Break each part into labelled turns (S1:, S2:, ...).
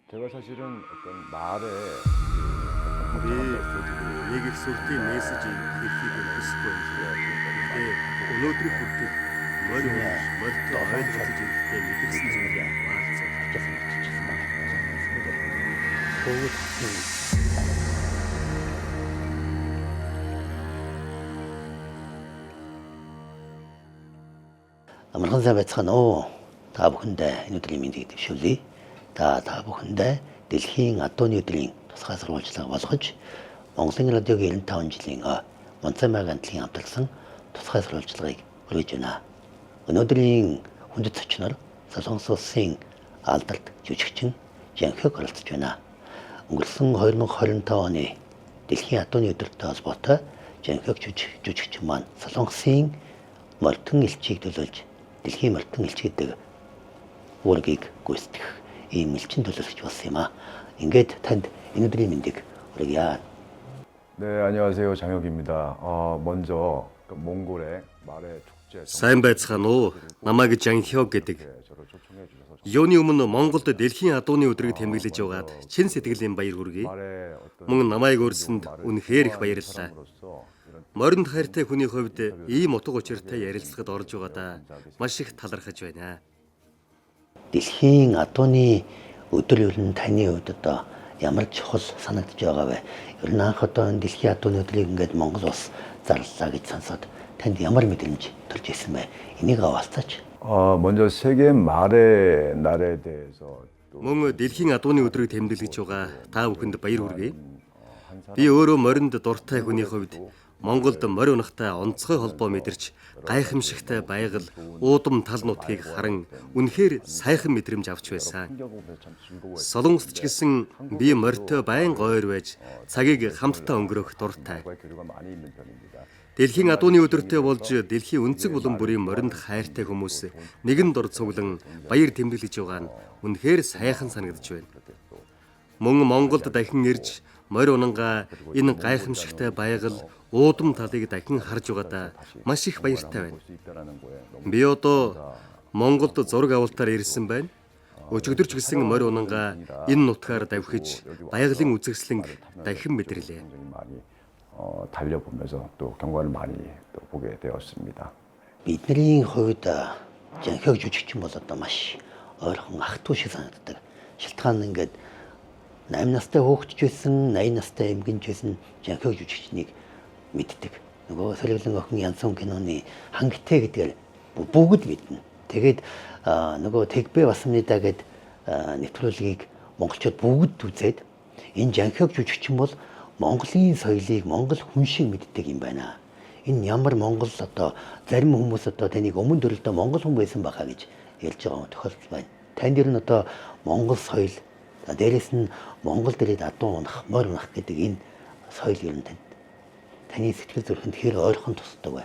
S1: 제가 사실은 어떤 말에
S2: Би нэг их сүртийн мессежийг хэлхийг хүсэхгүй байна. Гэхдээ өнөөдрийг хүртэл морь морьтой ойлгож ирэхдээ мэдэрсэн зүйлээ хаалцах гэж байна.
S3: Амархан сайн байцгаана уу. Та бүхэндээ энэ өдрийн мэндийг дэвшүүлье. Та бүхэндээ дэлхийн адууны өдрийн тусгай сурвалжлага болгож Монголын радиогийн 95 жилийн Монцай майгантлын хамтарсан тусгай сурвалжлагыг хүргэж байна. Өнөөдрийн хүндэт зочноор Солонгос улсын алдарт жүжигчин Жан Хёг оролцож байна. Өнгөрсөн 2025 оны дэлхийн адууны өдөртэй холбоотой Жан Хёг жүжигчин маань Солонгосын мордон элчийг төлөөлж дэлхийн мордон элч гэдэг үүргийг гүйцэтгэх ийм элчин төлөөлөгч болсон юм аа. Ингээд танд энэ өдрийн мэндийг хүргье.
S1: 네, 안녕하세요. 장혁입니다. 먼저 몽골의 말의 축제
S2: Сайн байцгаана уу? Намайг Жан Хёг гэдэг.
S1: 저를 초청해 주셔서
S2: Юуны өмнө Монголд дэлхийн адууны өдрийг тэмдэглэж байгаад чин сэтгэлийн баяр хүргэе.
S1: 말의 어떤
S2: Мөн намайг өрсөнд үнэхээр их баярлалаа.
S1: 으로서 이런
S2: Моринд хайртай хүний хувьд ийм утга учиртай ярилцлагад орж байгаадаа маш их талархаж байна.
S3: Дэлхийн адууны өдөр ер нь таны хувьд одоо ямар чухал санагдаж байгаа вэ? Ер нь анх одоо энэ дэлхийн адууны өдрийг ингээд Монгол улс зарлалаа гэж сонсоод танд ямар мэдрэмж төрж ирсэн бэ? Энийг хаваалцаач.
S1: 먼저 세계 말의 날에 대해서 또
S2: Мөн дэлхийн адууны өдрийг тэмдэглэж байгаа та бүхэнд баяр хүргэе. Би өөрөө моринд дуртай хүний хувьд Монголд морь унахтай онцгой холбоо мэдэрч гайхамшигтай байгаль, уудам тал нутгийг харан үнэхээр сайхан мэдрэмж авч байсан.
S1: 풍경을 참 즐거워했어요.
S2: Солонгост ч гэсэн би морьтой байн гойр байж цагийг хамтдаа өнгөрөөх дуртай.
S1: 과의 교류가 많이 있는 편입니다.
S2: Дэлхийн адууны өдөртөө болж дэлхийн өнцөг булан бүрийн моринд хайртай хүмүүс нэгэн дор цуглан баяр тэмдэглэж байгаа нь үнэхээр сайхан санагдаж байна. Мөн Монголд дахин ирж морь унангаа энэ гайхамшигтай байгаль, уудам талыг дахин харж байгаадаа маш их баяртай байна.
S1: 수 있다라는 거에 너무
S2: Би одоо Монголд зураг авалтаар ирсэн байна. Өчигдөр ч гэсэн морь унангаа энэ нутгаар давхиж байгалийн үзэсгэлэнг дахин мэдэрлээ.
S1: 굉장히 많이 달려보면서 또 경관을 많이 또 보게 되었습니다.
S3: Бидний хувьд Жан Хёг жүжигчин бол одоо маш ойрхон ах トゥ шиг санагддаг. Шилтгаан нь ингээд 8 настай хөөгчж байсан, 80 настай эмгэнж байсан Жан Хёг жүжигчнийг мэддэг. Нөгөө Сэргэлэн охин Янсан киноны хангитэ гэдгээр бүгд мэднэ. Тэгээд нөгөө Тэгбэ басамнидаа гэд нэвтрүүлгийг монголчууд бүгд үзээд энэ Жан Хёг жүжигчин бол Монголын соёлыг монгол хүн шиг мэддэг юм байна. Энэ ямар монгол одоо зарим хүмүүс одоо таныг өмнө төрөлдөө монгол хүн байсан баха гэж ярьж байгаа тохиолдол байна. Танд ер нь одоо монгол соёл дээрээс нь монгол дээрээ адуу унах, морь унах гэдэг энэ соёл ер нь таны сэтгэл зүрхэнд хэр ойрхон тусдаг вэ?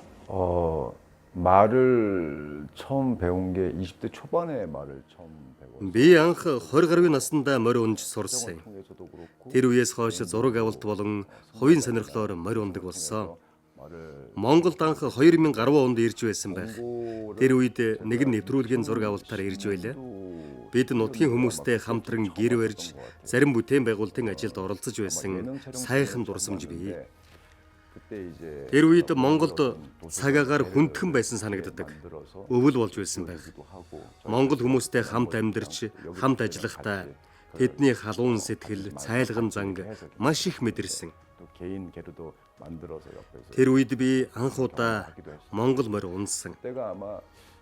S1: 말을 처음 배운 게 20대 초반에 말을 처음 배웠어요.
S2: Би анх 20 гаруй наснда морь унж сурсан.
S1: 통해서도 그렇고
S2: Тэр үеэс хойш зураг авалт болон хувийн сонирхлоор морь ундаг болсон.
S1: 말을
S2: Монголд анх 2000 гаруй онд ирж байсан байх. Тэр үед нэгэн нэвтрүүлгийн зураг авалтаар ирж байлаа. Бид нутгийн хүмүүстэй хамтран гэр барьж, зарим бүтээн байгуулалтын ажилд оролцож байсан сайхан дурсамж бий.
S1: 그때 이제
S2: Тэр үед Монголд цаг агаар хүндхэн байсан санагддаг. Өвөл болж байсан байх. Монгол хүмүүстэй хамт амьдарч, хамт ажиллахдаа тэдний халуун сэтгэл, цайлган занг маш их мэдэрсэн.
S1: 또 개인 계류도 만들어서 옆에서
S2: Тэр үед би анх удаа Монгол морь унсан.
S1: 그때가 아마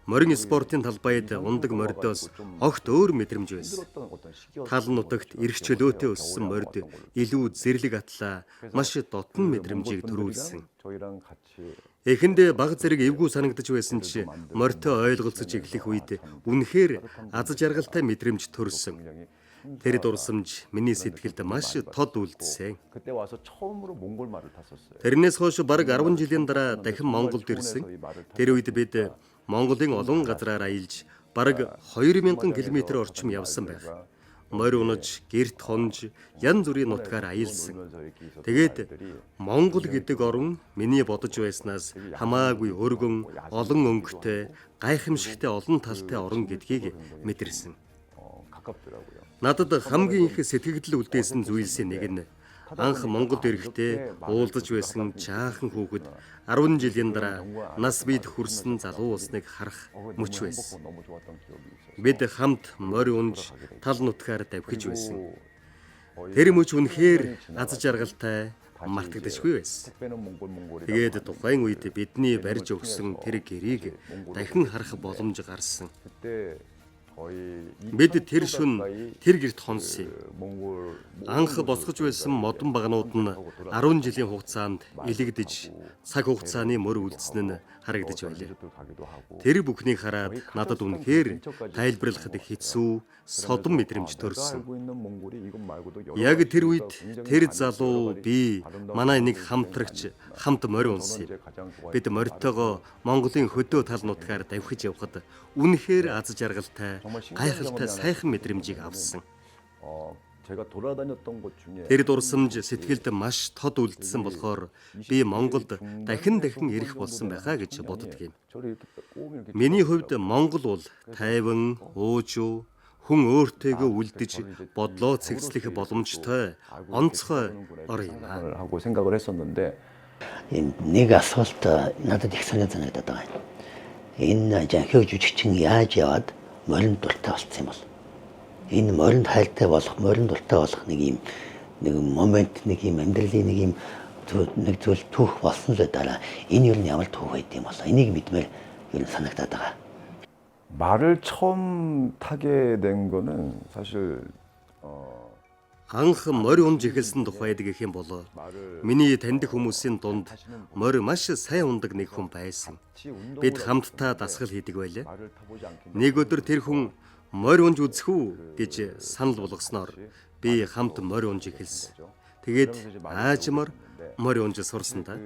S2: Морин спортын талбайд ундаг мордоос огт өөр мэдрэмж байсан.
S1: 힘들었던 어떤 시기였어요.
S2: Тал нутагт эрх чөлөөтэй өссөн морд илүү зэрлэг атлаа маш дотн мэдрэмжийг төрүүлсэн.
S1: 저희랑 같이
S2: Эхэндээ баг зэрэг эвгүй санагдаж байсан чи морьтой ойлголцож эхлэх үед үнэхээр аз жаргалтай мэдрэмж төрсөн. Тэр дурсамж миний сэтгэлд маш тод үлдсэн.
S1: 그때 와서 처음으로 몽골 말을 탔었어요.
S2: Тэрнээс хойш бараг 10 жилийн дараа дахин Монголд ирсэн. Тэр үед бид Монголын олон газраар аялж бараг 2000 км орчим явсан байх. Морь унаж, гэрт хонж, янз бүрийн нутгаар аялсан. Тэгээд Монгол гэдэг орн миний бодож байснаас хамаагүй өргөн, олон өнгөтэй, гайхамшигтай олон талтай орн гэдгийг мэдэрсэн.
S1: 가깝더라고요.
S2: Надад хамгийн их сэтгэгдэл үлдээсэн зүйлсийн нэг нь анх Монголд ирэхдээ уулзаж байсан жаахан хүүхэд 10 жилийн дараа нас бид хүрсэн залуу улсныг харах мөч байсан. Бид хамт морь унж тал нутгаар давхиж байсан. Тэр мөч үнэхээр аз жаргалтай, мартагдашгүй байсан. Тэгээд тухайн үед бидний барьж өгсөн тэр гэрийг дахин харах боломж гарсан. Бид тэр шөнө тэр гэрт хонсон юм. Анх босгож байсан модон багнууд нь 10 жилийн хугацаанд илэгдэж цаг хугацааны мөр үлдсэн нь харагдаж байлаа. Тэр бүхнийг хараад надад үнэхээр тайлбарлахад хэцүү, содон мэдрэмж төрсөн. Яг тэр үед тэр залуу би манай нэг хамтрагч хамт морь унсан юм. Бид морьтойгоо Монголын хөдөө тал нутгаар давхиж явхад үнэхээр аз жаргалтай, гайхалтай сайхан мэдрэмжийг авсан. Тэр дурсамж сэтгэлд маш тод үлдсэн болохоор би Монголд дахин ирэх болсон байхаа гэж боддог юм. Миний хувьд Монгол бол тайван, уужуу, хүн өөртөөгөө үлдэж бодлоо цэгцлэх боломжтой онцгой ор юм
S1: 하고 생각을 했었는데
S3: нэг асуулт надад их санагдаад байгаа юм. Энэ жанхиг жүжигчин яаж яваад моринд дуртай болсон юм бол? Энэ моринд хайлттай болох, моринд дуртай болох нэг момент, нэг юм амьдралын нэг зүйл түүх болсон л дараа энэ юу нь ямар түүх байд юм бол энийг мэдмээр юу санагдаад байгаа.
S1: 말을 처음 타게 된 거는 사실
S2: Анх морь унж эхэлсэн тухайд гэх юм бол миний таньдаг хүмүүсийн дунд морь маш сайн ундаг нэг хүн байсан. Бид хамтдаа дасгал хийдэг байлаа. Нэг өдөр тэр хүн морь унж үзэх үү гэж санал болгосноор би хамт морь унж эхэлсэн. Тэгээд аажмаар морь унж сурсан та.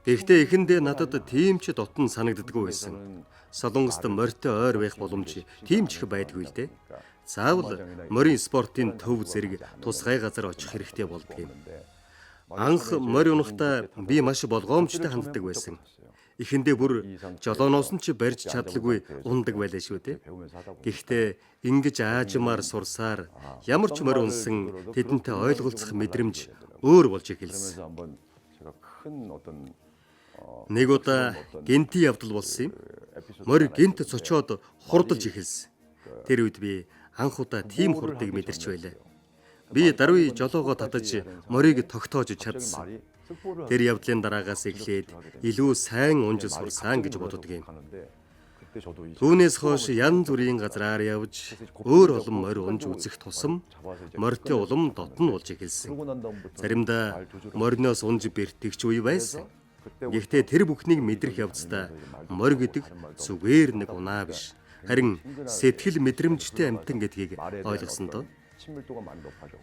S2: Гэхдээ эхэндээ надад тийм ч дотн санагддаггүй байсан. Солонгост морьтой ойр байх боломж тийм ч их байдгүй л дээ. Заавал морин спортын төв зэрэг тусгай газар очих хэрэгтэй болдог юм. Анх морь унахдаа би маш болгоомжтой ханддаг байсан. Эхэндээ бүр жолооноос нь ч барьж чадлагүй ундаг байлаа шүү дээ. Гэхдээ ингэж аажмаар сурсаар ямар ч морь унсан тэдэнтэй ойлголцох мэдрэмж өөр болж эхэлсэн. Нэг удаа гинти явдал болсон юм. Морь гинт цочоод хурдалж эхэлсэн. Тэр үед би анх удаа тийм хурдыг мэдэрч байлаа. Би даруй жолоогоо татаж морийг тогтоож чадсан. Тэр явдлын дараагаас эхлээд илүү сайн унж сурсан гэж боддог юм. Түүнээс хойш янз бүрийн газраар явж өөр олон морь унж үзэх тусам морьтой улам дотн болж эхэлсэн. Заримдаа мориноос унж бэртэгч үе байсан. Гэхдээ тэр бүхнийг мэдрэх явцдаа морь гэдэг зүгээр нэг унаа биш. Харин сэтгэл мэдрэмжтэй амтан гэдгийг ойлгосон доо.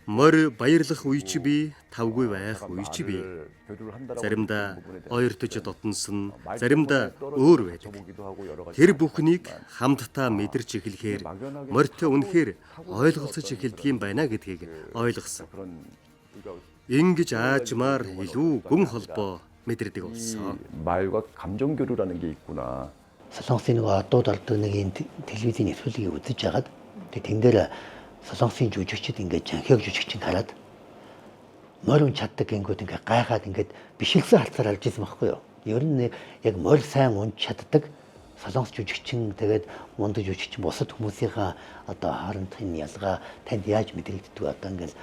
S2: Морь баярлах үе чи би, тавгүй байх үе чи би. Заримдаа ойртож дотнсон, заримдаа өөр байдаг. Тэр бүхнийг хамтдаа мэдэрч эхлэхээр морьтой үнэхээр ойлголцож эхэлдэг юм байна гэдгийг ойлгосон. Ингэж аажмаар илүү гүн холбоо мэдэрдэг болсон.
S1: 말과 감정 교류라는 게 있구나.
S3: Солонгосын нэг одууд ордог нэг юм телевизийн нэвтрүүлгийг үзэж хагаад тэн дээр солонгосын жүжигчид ингээд жанхиг жүжигчин хараад морь унж чаддаг гингүүд ингээд гайхаад ингээд бишгэлсэн харцаар алж ирсэн байхгүй юу. Ер нь яг морь сайн унж чаддаг солонгос жүжигчин тэгээд мундаг жүжигчин бусад хүмүүсийнхаа одоо хоорондын ялгаа танд яаж мэдрэгддэг одоо ингээд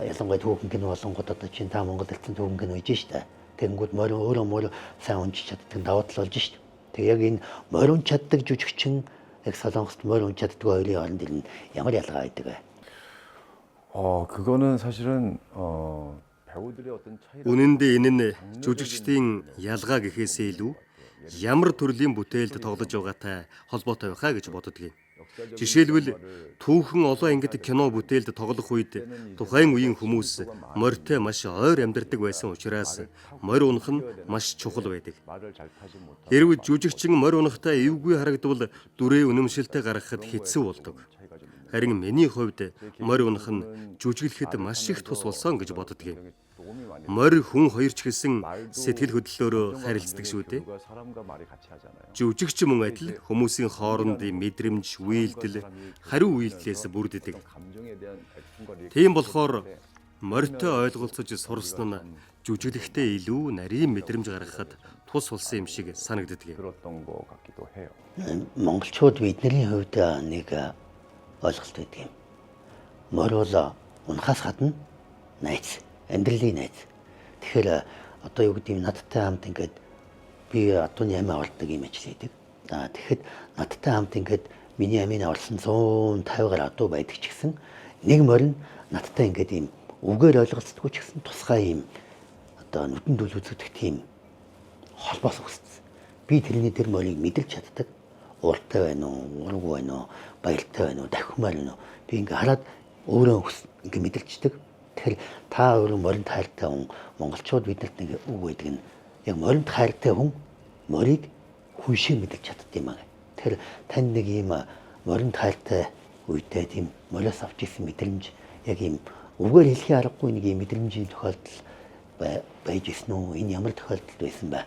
S3: ялангуяа түүхэн кино болонгод одоо чинь та Монгол хэлсэн түүхэн кино хийж штэ. Тэнгүүд морь өөрөө сайн унж чаддаг давуу тал болж штэ. Тэг яг энэ морь унж чаддаг жүжигчин яг солонгост морь унж чаддаг хоёрын хооронд нь ямар ялгаа байдаг вэ?
S1: 그거는 사실은 배우들의 어떤 차이.
S2: Үнэн дээр энэ нь жүжигчдийн ялгаа гэхээсээ илүү ямар төрлийн бүтээлд тоглож байгаатай холбоотой байхаа гэж боддог юм. Жишээлбэл түүхэн олон ангид кино бүтээлд тоглох үед тухайн үеийн хүмүүс морьтой маш ойр амьдардаг байсан учраас морь унах нь маш чухал байдаг. Хэрвээ жүжигчин морь унахтаа эвгүй харагдвал дүрээ үнэмшилтэй гаргахад хэцүү болдог. Харин миний хувьд морь унах нь жүжиглэхэд маш их тус болсон гэж боддог юм. морь хүн хоёрч гэсэн сэтгэл хөдлөлөөрөө харилцдаг шүү дээ. Жүжигч мөн адил хүмүүсийн хоорондын мэдрэмж, үйлдэл, хариу үйлдэлээс бүрддэг. Тийм болохоор морьтой ойлголцож сурсан нь жүжиглэхдээ илүү нарийн мэдрэмж гаргахад тус болсон юм шиг санагддаг.
S3: монголчууд бидний хувьд нэг ойлголт байдаг юм. Морь бол унахаас гадна найз, амьдралын найз. Тэгэхээр одоо юу гэдэг юм, надтай хамт ингээд би адууны амиа авалдаг юм ажил хийдэг. Тэгэхэд надтай хамт ингээд миний амийг авалсан 150 гаруй адуу байдаг ч гэсэн нэг морь нь надтай ингээд юм үгээр ойлголцдоггүй ч гэсэн тусгай юм одоо нүдэн дүл үзэгдэх тийм холбоос үүссэн. Би тэр морийг мэдэрч чаддаг. Ууртай байна уу, ураггүй байна уу, баяртай байна уу, дахимаар байна уу. Би ингээ хараад өөрөө ингээ мэдэрчдэг. Тэгэхээр та өөрөө моринд хайртай хүн, монголчууд биднэрт нэг үг байдаг нь яг моринд хайртай хүн морийг хүн шиг мэдэрч чаддаг юм аа. Тэгэхээр тань нэг ийм моринд хайртай үедээ тийм мориос авч ирсэн мэдрэмж яг ийм үгээр хэлхийн аргагүй нэг ийм мэдрэмжийн тохиолдол байж ирсэн үү? Энэ ямар тохиолдол байсан бэ?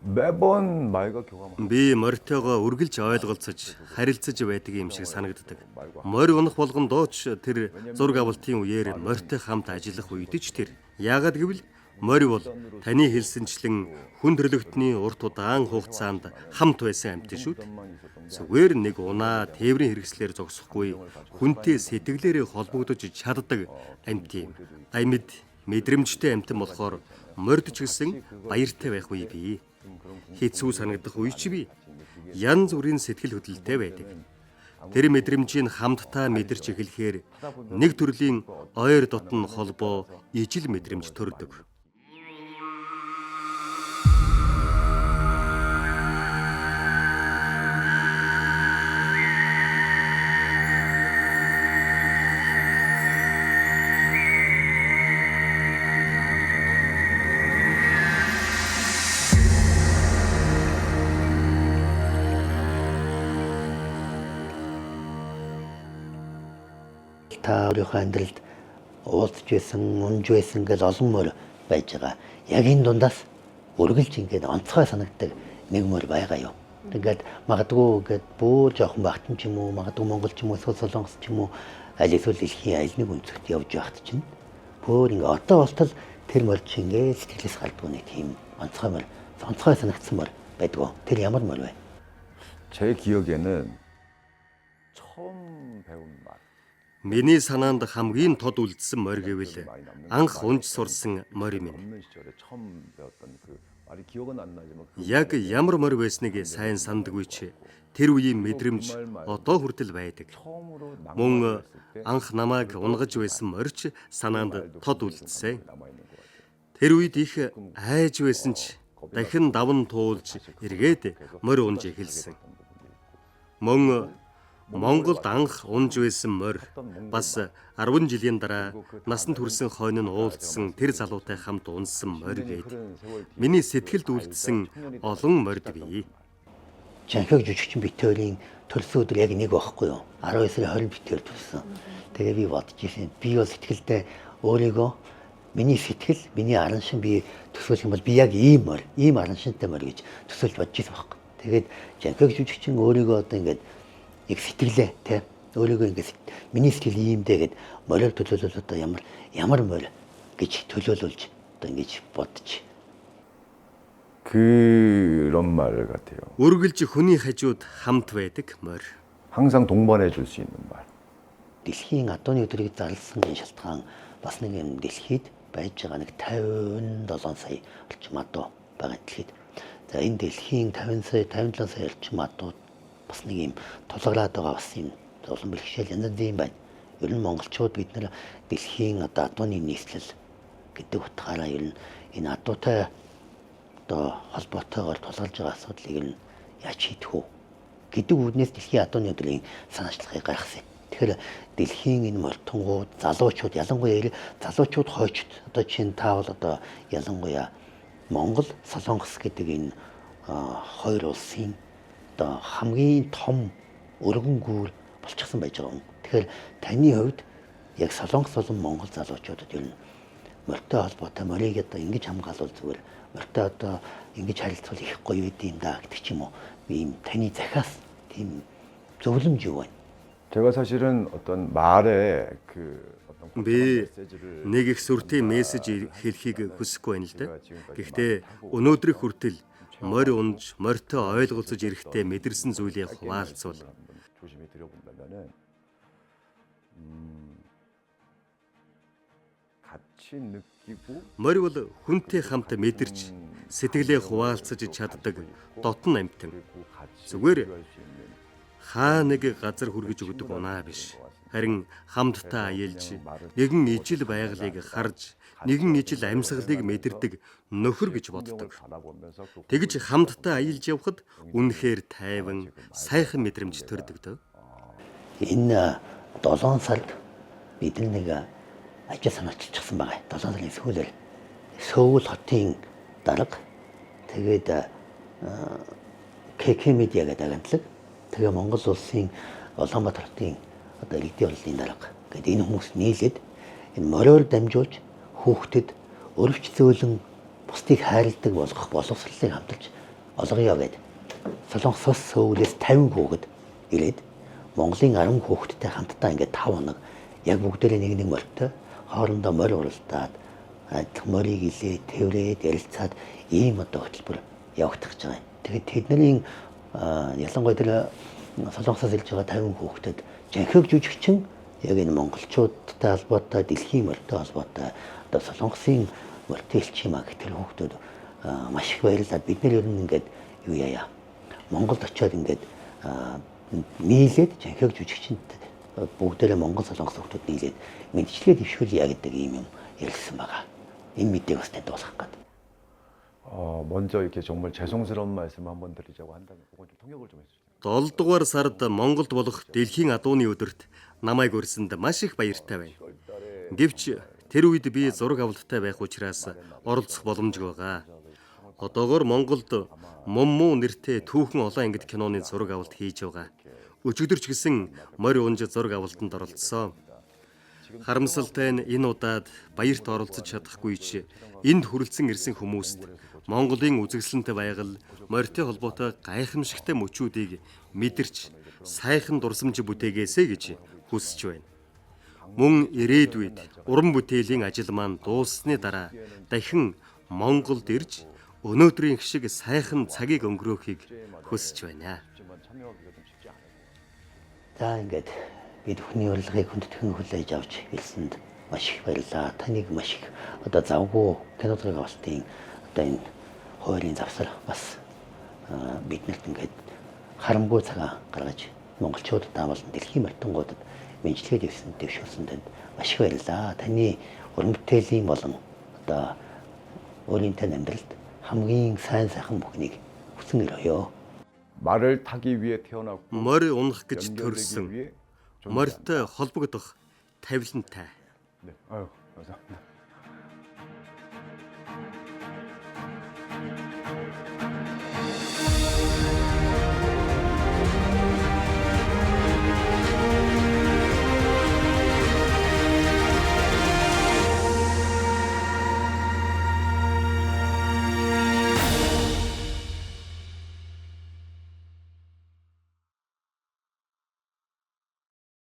S1: 매번 말과 교감을
S2: Би морьтойгоо үргэлж ойлголцож, харилцаж байдаг юм шиг санагддаг. Морь унах болгондоо ч тэр зураг авалтын үеэр морьтой хамт ажиллах үед ч тэр. Яагаад гэвэл морь бол таны хэлсэнчлэн хүн төрлөختний урт удаан хугацаанд хамт байсан амьтан шүү дээ. Зүгээр нэг унаа тээврийн хэрэгслээр зогсохгүй хүнтэй сэтгэлээрээ холбогдож чаддаг амьт юм. Амьд мэдрэмжтэй амьтан болохоор морьд ч гэсэн баяртай байх үе бий. Хэцүү санагдах үе ч бий. Янз бүрийн сэтгэл хөдлөлтэй байдаг. Тэр мэдрэмжийг хамтдаа мэдэрч эхлэхээр нэг төрлийн ойр дотн холбоо, ижил мэдрэмж төрдөг.
S3: Та өөрийнхөө амьдралд уулзж байсан, унж байсан гэж олон морь байж байгаа. Яг энэ дундаас үргэлж ингээд онцгой санагддаг нэг морь байгаа юу? Тэгээд магадгүй ингээд бүр жоохон багтан ч юм уу, магадгүй Монгол ч юм уу, эсвэл Солонгос ч юм уу, аль эсвэл дэлхийн аль нэг өнцөгт явж байхад чинь бүр ингээд одоо болтол тэр морь чинь ингээд сэтгэлээс гардгүй нэг тийм онцгой санагдсан морь байдгүй. Тэр ямар морь вэ?
S1: 제 기억에는 처음 배운 말.
S2: Миний санаанд хамгийн тод үлдсэн морь гэвэл анх унж сурсан морь минь.
S1: 없는 시절에 처음 배웠던 그 말이 기억은 안 나지만 그
S2: Яг ямар морь байсныг сайн сандаггүй ч тэр үеийн мэдрэмж одоо хүртэл байдаг.
S1: 처음으로
S2: Мөн анх намайг унгаж байсан морьч санаанд тод үлдсэн.
S1: 남아 있는 것 같아요.
S2: Тэр үед их айж байсан ч дахин даван туулж эргээд морь унж эхэлсэн. Мөн Монголд анх унж байсан морь бас 10 жилийн дараа насанд хүрсэн хойно нь уулзсан тэр залуутай хамт унсан морь гээд миний сэтгэлд үлдсэн олон морьд бий.
S3: Жанхаг жүжигчин битүүрийн төрсөн өдөр яг нэг байхгүй юу? 19-20 битүүр төрсөн. Тэгээ би бодож ирсэн. Би бол сэтгэлдээ өөрийгөө миний сэтгэл, миний аран шин би төсөөлөх юм бол би яг ийм аран шинтэй морь гэж төсөөлж бодож ирсэн байхгүй. Тэгээд жанхаг жүжигчин өөрийгөө одоо ингээд яг сэтгэлээ тий өөрийгөө ингээд миний сэтгэл иймдээ гэд морийг төлөөлөл одоо ямар морь гэж төлөөлүүлж одоо ингэж бодож
S1: 그런 말 같아요.
S2: Үргэлж хүний хажууд хамт байдаг морь.
S1: 항상 동반해 줄 수 있는 말.
S3: дэлхийн адууны өдрийг зарласан шалтгаан бас нэг юм дэлхийд байж байгаа нэг 57 сая орчим адуу байгаа дэлхийд. За энэ дэлхийн 57 сая орчим адууд бас нэг юм тулгараад байгаа бас юм улам бэлгшээл янз бүрийн байна. Ер нь монголчууд бид нэр дэлхийн одоо адууны нийслэл гэдэг утгаараа ер нь энэ адуутай одоо холбоотойгоор тулгарж байгаа асуудлыг ер нь яаж шийдэх вэ гэдэг үүднээс дэлхийн адууны өдрийн санаачлалыг гаргасан. Тэгэхээр дэлхийн энэ морьтонгууд, залуучууд, ялангуяа залуучууд хойчд одоо чинь таавал одоо ялангуяа Монгол, Солонгос гэдэг энэ хоёр улсын одоо хамгийн том өргөн гүүр болчихсон байж байгаа юм. Тэгэхээр таны хувьд яг Солонгос болон Монгол залуучуудад ер нь морьтой холбоотой морийг одоо ингэж хамгаалвал зүгээр морьтой одоо ингэж харилцвал их гоё байд юм да гэдэг ч юм уу. Ийм таны захиас тийм зөвлөмж юу байна?
S1: 제가 사실은 어떤 말에 그 어떤
S2: Би
S1: 메시지를
S2: нэг их сүртэй мессеж хэлхийг хүсэхгүй байна л да. Гэхдээ өнөөдрийн хүртэл морь унж, морьтой ойлголцож ирэхдээ мэдэрсэн зүйлийг хуваалцвал
S1: 조심히 들여본다면은 같이 느끼고
S2: морь бол хүнтэй хамт мэдэрч сэтгэлээ хуваалцаж чаддаг дотн амьтан.
S1: 그리고 같이
S2: зүгээр
S1: 필요할 수 있는
S2: хаа нэг газар хүргэж өгдөг унаа биш. Харин хамтдаа аялж, нэгэн ижил байгалыг харж, нэгэн ижил амьсгалыг мэдэрдэг нөхөр гэж боддог.
S1: 바라보면서 그
S2: Тэгж хамтдаа аялж явхад үнэхээр тайван, сайхан мэдрэмж төрдөг дөө.
S3: Энэ 7 сард бид нэг ажил санаачилчихсан байгаа. 7 сарын сүүлээр Сөүл хотын дарга тэгээд КК медиа гэдэг агентлаг тэгээ Монгол улсын Улаанбаатар хотын одоо иргэдийн боллын дарга гэдэг энэ хүмүүс нийлээд энэ мориор дамжуулж хүүхдэд өрөвч зөөлөн бусдыг хайрладаг болгох боловсролыг хамтарч олгоё гэдэг. Солонгосоос Сөүлээс 50 хүүхэд ирээд Монголын 10 хүүхэдтэй хамтдаа ингээд 5 хоног яг бүгдээрээ нэг морьтой хоорондоо морь уралдаад морийг илээ тэврээд ярилцаад ийм одоо хөтөлбөр явагдах гэж байгаа. Тэгээд тэдний ялангуяа тэр Солонгосоос ирж байгаа 50 хүүхдэд жанхиг жүжигчин яг энэ монголчуудтай холбоотой дэлхийн морьтой холбоотой одоо Солонгосын морьтой элчин маг тэр хүүхдүүд маш их баярлаад бид нэр ер нь ингээд юу яа Монголд очиод ингээд нийлээд жанхиг жүжигчэнд бүгдээрээ Монгол Солонгос хүүхдүүд нийлээд мэдчлээ дэвшүүлье гэдэг ийм юм ярилцсан байгаа. Энэ мэдээг бас тайлбарлах гэдэг.
S1: 먼저 이렇게 정말 죄송스러운 말씀 한번 드리자고 한다면 그건 좀 통역을 좀 해주세요.
S2: 7 дугаар сард Монголд болох дэлхийн адууны өдөрт намайг урьсанд маш их баяртай байна. Гэвч тэр үед би зураг авалттай байх учраас оролцох боломжгүй байгаа. Одоогоор Монголд Моммуу нэртэй түүхэн олон ангид киноны зураг авалт хийж байгаа. Өчигдөр ч гэсэн морь унж зураг авалтанд оролцсон. Харамсалтай нь энэ удаад баярт оролцож чадахгүй ч энд хүрэлцэн ирсэн хүмүүст Монголын үзэсгэлэнтэй байгаль, морьтой холбоотой гайхамшигтай мөчүүдийг мэдэрч сайхан дурсамж бүтээгээсэй гэж хүсэж байна. Мөн ирээдүйд уран бүтээлийн ажил маань дууссаны дараа дахин Монголд ирж өнөөдрийн шиг сайхан цагийг өнгөрөөхийг хүсэж байна.
S3: За ингээд бид бүхний урилгыг хүндэтгэн хүлээж авч ирсэнд маш их баярлалаа. Таныг маш их одоо завгүй кинодрыг авалтын одоо энэ хуулийн завсар бас биднэрт ингээд харамгүй цагаа гаргаж монголчуудаа болон дэлхийн мартангуудад мэдлэгээ дэвшүүлсэн танд маш их баярлалаа. Таны уран бүтээлийн болон одоо өөрийн тань амьдралд хамгийн сайн сайхан бүхнийг хүсэн өрөөё.
S1: 말을 타기 위해 태어났고
S2: Морь унах гэж
S1: 연결되기
S2: төрсөн,
S1: 위해
S2: морьтой холбогдох тавилантай.
S1: 네, 아유 감사합니다.